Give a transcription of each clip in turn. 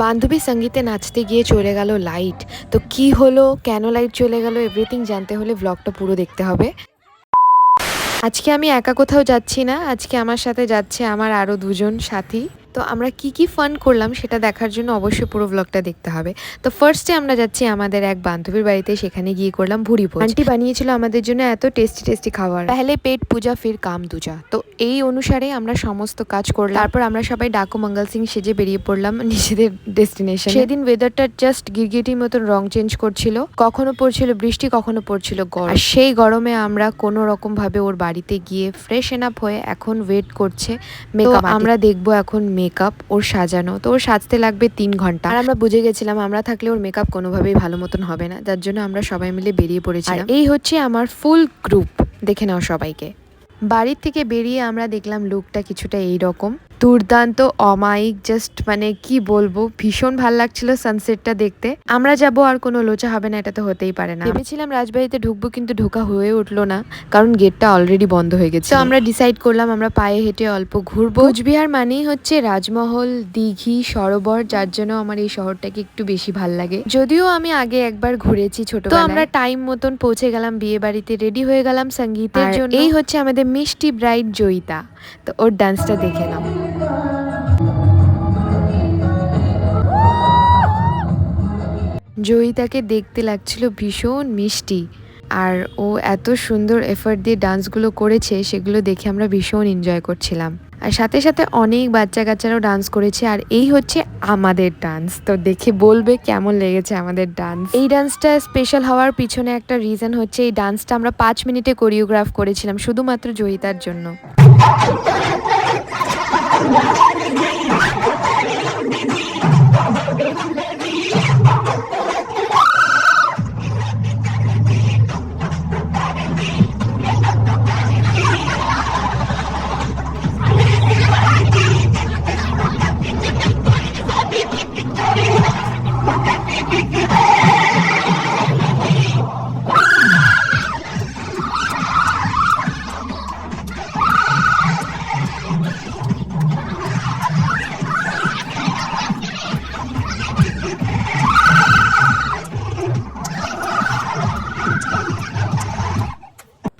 বান্ধবী সঙ্গীতে নাচতে গিয়ে চলে গেল লাইট। তো কি হলো, কেন লাইট চলে গেল, এভরিথিং জানতে হলে ব্লগটা পুরো দেখতে হবে। আজকে আমি একা কোথাও যাচ্ছি না, আজকে আমার সাথে যাচ্ছে আমার আরও দুজন সাথী। তো আমরা কি ফান করলাম সেটা দেখার জন্য অবশ্যই পুরো ব্লগটা দেখতে হবে। তো ফার্স্টে আমরা যাচ্ছি আমাদের এক বান্ধবীর বাড়িতে, সেখানে গিয়ে করলাম ভুরি ভোজ। আন্টি বানিয়েছিল আমাদের জন্য এত টেস্টি টেস্টি খাবার, পেহলে পেট পূজা ফির কাম দুজা। তো এই অনুসারে আমরা সমস্ত কাজ করলাম। তারপর আমরা সবাই ডাকু মঙ্গল সিং সেজে বেরিয়ে পড়লাম নিজেদের ডেস্টিনেশন। সেদিন ওয়েদারটা জাস্ট গিরগিটির মতন রং চেঞ্জ করছিল, কখনো পড়ছিল বৃষ্টি, কখনো পড়ছিল গরম। আর সেই গরমে আমরা কোনো রকম ভাবে ওর বাড়িতে গিয়ে ফ্রেশন আপ হয়ে এখন ওয়েট করছে মেকআপ। আমরা দেখবো এখন মেকআপ ওর সাজানো। তো ওর সাজতে লাগবে 3 ঘন্টা। আর আমরা বুঝে গেছিলাম আমরা থাকলে ওর মেকআপ কোনোভাবেই ভালো মতন হবে না, যার জন্য আমরা সবাই মিলে বেরিয়ে পড়েছিলাম। এই হচ্ছে আমার ফুল গ্রুপ, দেখে নাও সবাইকে। বাড়ির থেকে বেরিয়ে আমরা দেখলাম লুকটা কিছুটা এইরকম, দুর্দান্ত অমায়িক, জাস্ট মানে কি বলবো, ভীষণ ভাল লাগছিল সানসেটটা দেখতে। আমরা যাব আর কোনো লোচা হবে না, এটা তো হতেই পারে না। ভেবেছিলাম রাজবাড়িতে ঢুকবো, কিন্তু ঢোকা হয়ে উঠলো না, কারণ গেটটা অলরেডি বন্ধ হয়ে গেছে। তো আমরা ডিসাইড করলাম আমরা পায়ে হেঁটে অল্প ঘুরবো। কোচবিহার মানেই হচ্ছে রাজমহল, দিঘি, সরোবর, যার জন্য আমার এই শহরটাকে একটু বেশি ভাল লাগে। যদিও আমি আগে একবার ঘুরেছি ছোটবেলায়। তো আমরা টাইম মতন পৌঁছে গেলাম বিয়ে বাড়িতে, রেডি হয়ে গেলাম সঙ্গীতের জন্য। এই হচ্ছে আমাদের মিষ্টি ব্রাইড জয়িতা। তো ওর ডান্সটা দেখে নাও। জয়িতাকে দেখতে লাগছিল ভীষণ মিষ্টি, আর ও এত সুন্দর এফর্ট দিয়ে ডান্সগুলো করেছে, সেগুলো দেখে আমরা ভীষণ এনজয় করছিলাম। আর সাথে সাথে অনেক বাচ্চা কাচ্চারাও ডান্স করেছে। আর এই হচ্ছে আমাদের ডান্স, তো দেখে বলবে কেমন লেগেছে আমাদের ডান্স। এই ডান্সটা স্পেশাল হওয়ার পিছনে একটা রিজন হচ্ছে এই ডান্সটা আমরা 5 মিনিটে কোরিওগ্রাফ করেছিলাম শুধুমাত্র জয়িতার জন্য।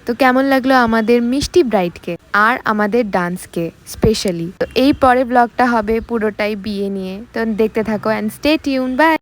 তো কেমন লাগলো আমাদের মিষ্টি ব্রাইডকে আর আমাদের ডান্সকে স্পেশালি। তো এই পরের ব্লগটা হবে পুরোটাই বিয়ে নিয়ে, তো দেখতে থাকো অ্যান্ড স্টে টিউন। বাই।